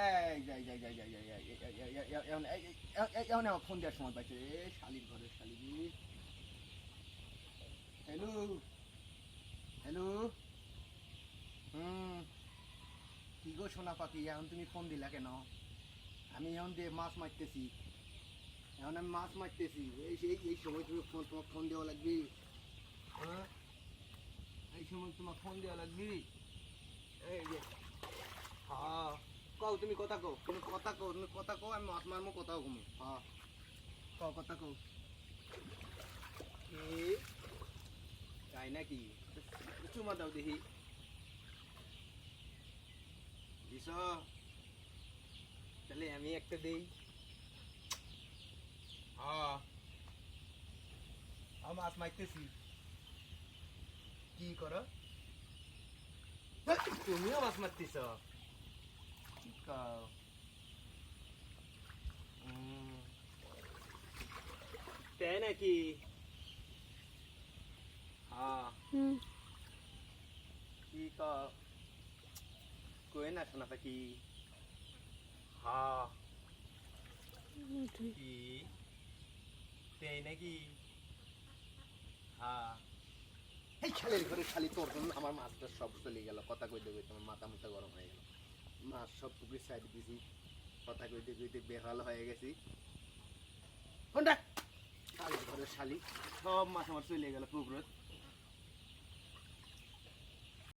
এই যাই যাই যাই যাই যাই এখন ফোন দেওয়ার সময় পাইছে রে শালির ঘরের শালি। হ্যালো হ্যালো, কি গো সোনা পাখি, এখন তুমি ফোন দিলা কেন? আমি এখন দিয়ে মাছ মারতেছি, এখন আমি মাছ মারতেছি। এই সময় তুমি তোমার ফোন দেওয়া লাগবে? হ্যাঁ, এই সময় তোমার ফোন দেওয়া লাগবে? এই যে হ্যাঁ, কও তুমি কথা কও, তুমি কথা কও, তুমি কথা কও, আমি মাছ মারমো, কথাও কমু। হ্যাঁ কও, কথা কও। কি তাই নাকি? চুমা দাও দেখি। দিছ? তাহলে আমি একটা দেই। হ্যাঁ, মাছ মারতেছি। কি করো? তুমিও মাছ মারতেছ? কি কও? তাই নাকি? হ্যাঁ, কি কও? কই না শোনা পাখি। হ্যাঁ, কি তাই নাকি? হ্যাঁ, এই খালের ঘরে খালি তোর জন্য আমার মাছটা সব চলে গেল। কথা কইতে কইতে আমার মাথা মুথা গরম হয়ে গেল। মাছ সব পুকুরে সাইড দিছি, কথা কইতে কইতে বেহাল হয়ে গেছি। কোনটা খালের ঘরের শালি, সব মাছ আমার চলে গেল পুকুরে।